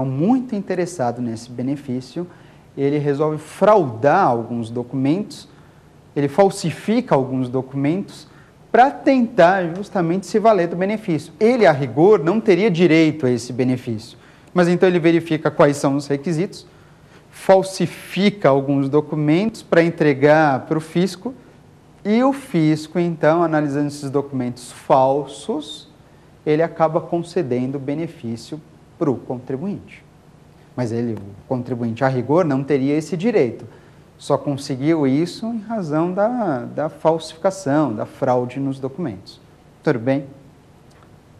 muito interessado nesse benefício, ele resolve fraudar alguns documentos, ele falsifica alguns documentos para tentar justamente se valer do benefício. Ele, a rigor, não teria direito a esse benefício, mas então ele verifica quais são os requisitos, falsifica alguns documentos para entregar para o fisco, e o fisco, então, analisando esses documentos falsos, ele acaba concedendo o benefício para o contribuinte. Mas ele, o contribuinte, a rigor, não teria esse direito. Só conseguiu isso em razão da falsificação, da fraude nos documentos. Tudo bem?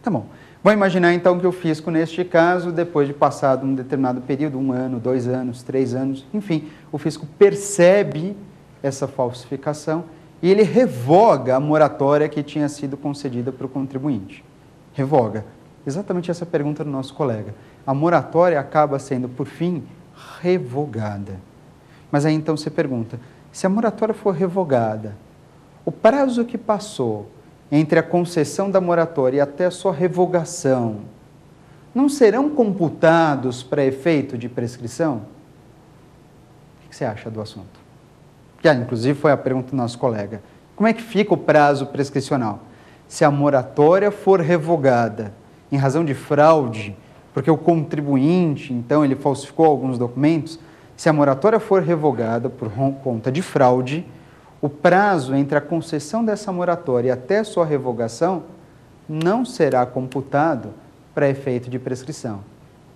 Tá bom. Vamos imaginar, então, que o fisco, neste caso, depois de passado um determinado período, 1 ano, 2 anos, 3 anos, enfim, o fisco percebe essa falsificação e ele revoga a moratória que tinha sido concedida para o contribuinte. Revoga. Exatamente essa pergunta do nosso colega. A moratória acaba sendo, por fim, revogada. Mas aí então você pergunta, se a moratória for revogada, o prazo que passou entre a concessão da moratória e até a sua revogação, não serão computados para efeito de prescrição? O que você acha do assunto? Que, inclusive, foi a pergunta do nosso colega. Como é que fica o prazo prescricional? Se a moratória for revogada em razão de fraude, porque o contribuinte, então, ele falsificou alguns documentos, se a moratória for revogada por conta de fraude, o prazo entre a concessão dessa moratória e até sua revogação não será computado para efeito de prescrição.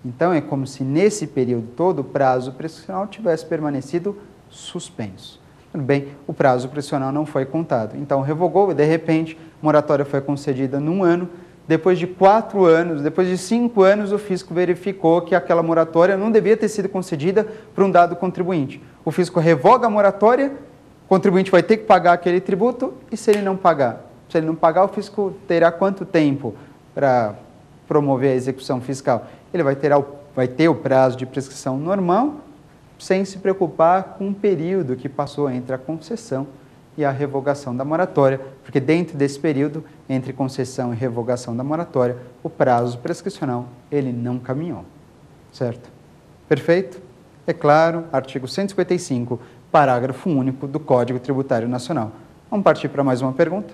Então, é como se nesse período todo o prazo prescricional tivesse permanecido suspenso. Tudo bem, o prazo prescricional não foi contado. Então, revogou e, de repente, a moratória foi concedida num ano. Depois de 4 anos, depois de 5 anos, o fisco verificou que aquela moratória não devia ter sido concedida para um dado contribuinte. O fisco revoga a moratória, o contribuinte vai ter que pagar aquele tributo, e se ele não pagar? Se ele não pagar, o fisco terá quanto tempo para promover a execução fiscal? Ele vai ter o prazo de prescrição normal, sem se preocupar com o período que passou entre a concessão e a revogação da moratória, porque dentro desse período, entre concessão e revogação da moratória, o prazo prescricional, ele não caminhou, certo? Perfeito? É claro, artigo 155, parágrafo único do Código Tributário Nacional. Vamos partir para mais uma pergunta?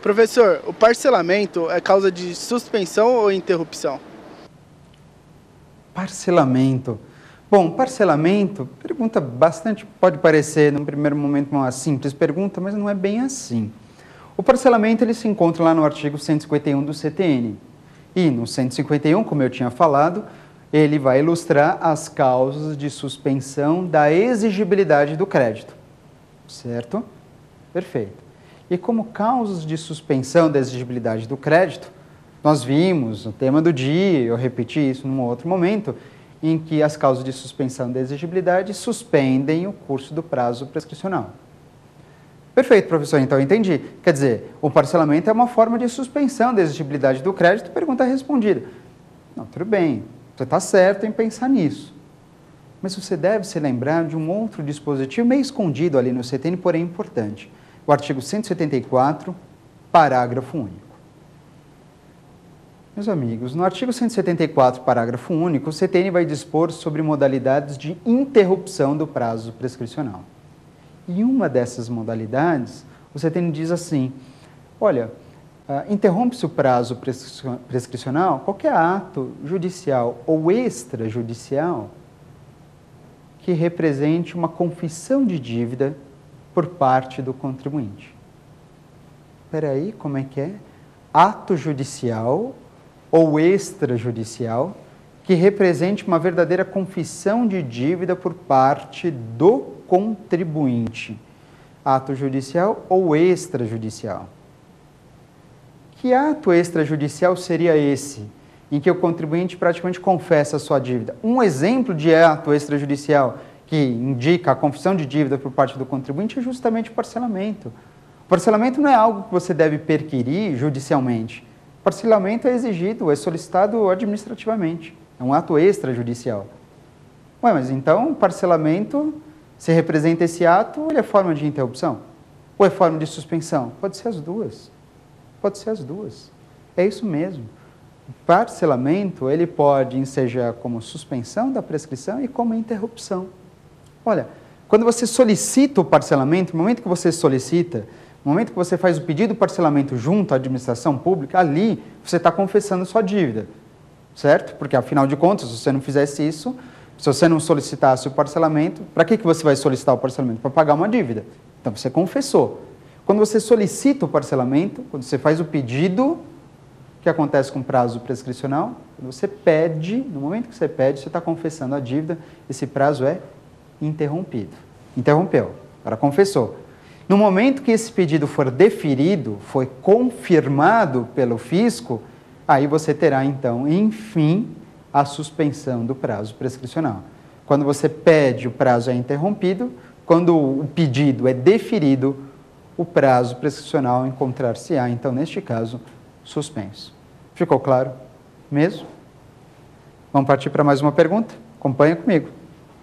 Professor, o parcelamento é causa de suspensão ou interrupção? Parcelamento. Bom, parcelamento, pergunta bastante, pode parecer, num primeiro momento, uma simples pergunta, mas não é bem assim. O parcelamento, ele se encontra lá no artigo 151 do CTN. E no 151, como eu tinha falado, ele vai ilustrar as causas de suspensão da exigibilidade do crédito. Certo? Perfeito. E como causas de suspensão da exigibilidade do crédito, nós vimos no tema do dia, eu repeti isso num outro momento, em que as causas de suspensão da exigibilidade suspendem o curso do prazo prescricional. Perfeito, professor, então eu entendi. Quer dizer, o parcelamento é uma forma de suspensão da exigibilidade do crédito, pergunta respondida. Não, tudo bem, você está certo em pensar nisso. Mas você deve se lembrar de um outro dispositivo meio escondido ali no CTN, porém importante. O artigo 174, parágrafo único. Meus amigos, no artigo 174, parágrafo único, o CTN vai dispor sobre modalidades de interrupção do prazo prescricional. E uma dessas modalidades, o CTN diz assim, olha, interrompe-se o prazo prescricional qualquer ato judicial ou extrajudicial que represente uma confissão de dívida por parte do contribuinte. Espera aí, como é que é? Ato judicial ou extrajudicial, que represente uma verdadeira confissão de dívida por parte do contribuinte. Ato judicial ou extrajudicial. Que ato extrajudicial seria esse, em que o contribuinte praticamente confessa a sua dívida? Um exemplo de ato extrajudicial que indica a confissão de dívida por parte do contribuinte é justamente o parcelamento. O parcelamento não é algo que você deve perquirir judicialmente. O parcelamento é exigido, é solicitado administrativamente. É um ato extrajudicial. Ué, mas então o parcelamento, se representa esse ato, ele é forma de interrupção? Ou é forma de suspensão? Pode ser as duas. Pode ser as duas. É isso mesmo. O parcelamento, ele pode ensejar como suspensão da prescrição e como interrupção. Olha, quando você solicita o parcelamento, no momento que você solicita, no momento que você faz o pedido de parcelamento junto à administração pública, ali você está confessando sua dívida, certo? Porque, afinal de contas, se você não fizesse isso, se você não solicitasse o parcelamento, para que você vai solicitar o parcelamento? Para pagar uma dívida. Então, você confessou. Quando você solicita o parcelamento, quando você faz o pedido, o que acontece com o prazo prescricional? Quando você pede, no momento que você pede, você está confessando a dívida, esse prazo é interrompido. Interrompeu, agora confessou. No momento que esse pedido for deferido, foi confirmado pelo fisco, aí você terá, então, enfim, a suspensão do prazo prescricional. Quando você pede, o prazo é interrompido. Quando o pedido é deferido, o prazo prescricional encontrar-se-á, então, neste caso, suspenso. Ficou claro mesmo? Vamos partir para mais uma pergunta? Acompanha comigo.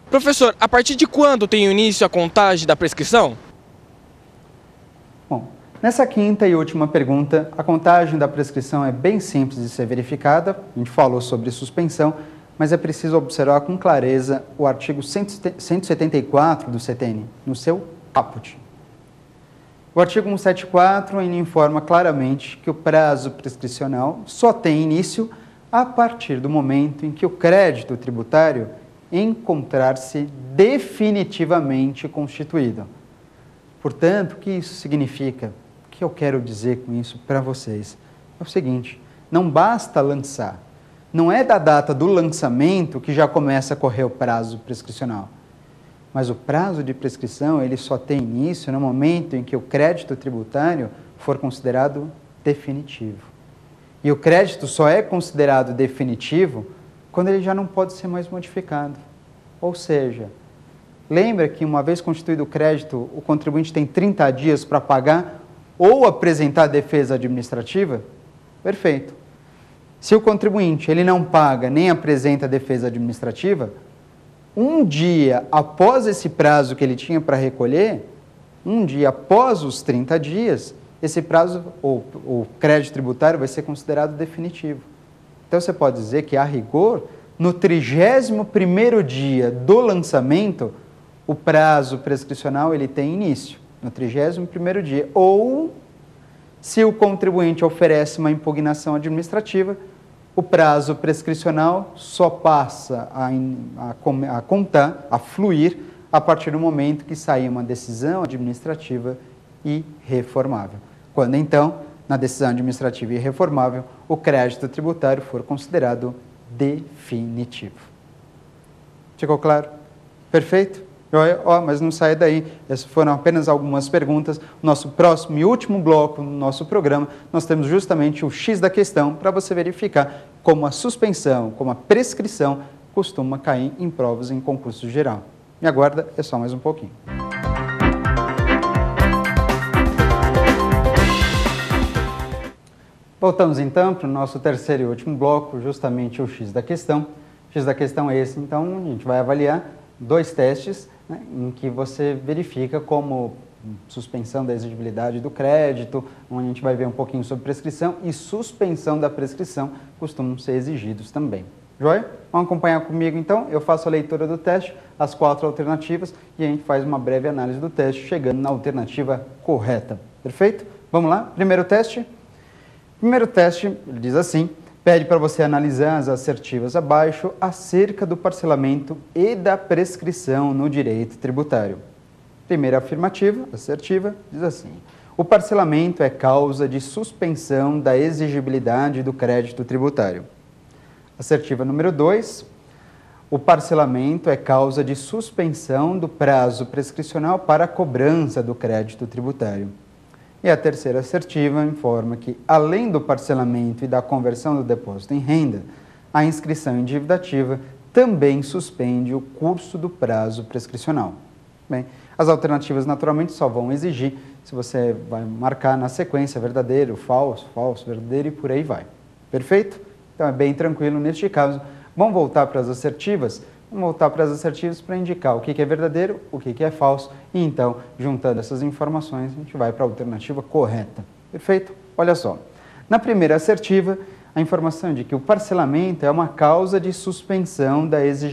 Professor, a partir de quando tem início a contagem da prescrição? Bom, nessa quinta e última pergunta, a contagem da prescrição é bem simples de ser verificada. A gente falou sobre suspensão, mas é preciso observar com clareza o artigo 174 do CTN, no seu caput. O artigo 174 ele informa claramente que o prazo prescricional só tem início a partir do momento em que o crédito tributário encontrar-se definitivamente constituído. Portanto, o que isso significa? O que eu quero dizer com isso para vocês? É o seguinte, não basta lançar. Não é da data do lançamento que já começa a correr o prazo prescricional. Mas o prazo de prescrição ele só tem início no momento em que o crédito tributário for considerado definitivo. E o crédito só é considerado definitivo quando ele já não pode ser mais modificado. Ou seja, lembra que uma vez constituído o crédito, o contribuinte tem 30 dias para pagar ou apresentar a defesa administrativa? Perfeito. Se o contribuinte ele não paga nem apresenta a defesa administrativa, um dia após esse prazo que ele tinha para recolher, um dia após os 30 dias, esse prazo, o crédito tributário vai ser considerado definitivo. Então você pode dizer que, a rigor, no 31º dia do lançamento, o prazo prescricional ele tem início, no 31º dia. Ou, se o contribuinte oferece uma impugnação administrativa, o prazo prescricional só passa a contar, a fluir, a partir do momento que sair uma decisão administrativa irreformável. Quando, então, na decisão administrativa irreformável, o crédito tributário for considerado definitivo. Ficou claro? Perfeito? Mas não sai daí. Essas foram apenas algumas perguntas. Nosso próximo e último bloco no nosso programa, nós temos justamente o X da questão para você verificar como a suspensão, como a prescrição costuma cair em provas em concurso geral. Me aguarda, é só mais um pouquinho. Voltamos então para o nosso terceiro e último bloco, justamente o X da questão. O X da questão é esse, então a gente vai avaliar 2 testes, né, em que você verifica como suspensão da exigibilidade do crédito, onde a gente vai ver um pouquinho sobre prescrição e suspensão da prescrição costumam ser exigidos também. Joia? Vamos acompanhar comigo então, eu faço a leitura do teste, as 4 alternativas e a gente faz uma breve análise do teste, chegando na alternativa correta. Perfeito? Vamos lá? Primeiro teste. Primeiro teste, ele diz assim, pede para você analisar as assertivas abaixo acerca do parcelamento e da prescrição no direito tributário. Primeira afirmativa, assertiva, diz assim, o parcelamento é causa de suspensão da exigibilidade do crédito tributário. Assertiva número 2, o parcelamento é causa de suspensão do prazo prescricional para a cobrança do crédito tributário. E a terceira assertiva informa que, além do parcelamento e da conversão do depósito em renda, a inscrição em dívida ativa também suspende o curso do prazo prescricional. Bem, as alternativas naturalmente só vão exigir se você vai marcar na sequência verdadeiro, falso, falso, verdadeiro e por aí vai. Perfeito? Então é bem tranquilo neste caso. Vamos voltar para as assertivas? Vamos voltar para as assertivas para indicar o que é verdadeiro, o que é falso. E então, juntando essas informações, a gente vai para a alternativa correta. Perfeito? Olha só. Na primeira assertiva, a informação de que o parcelamento é uma causa de suspensão da exigibilidade.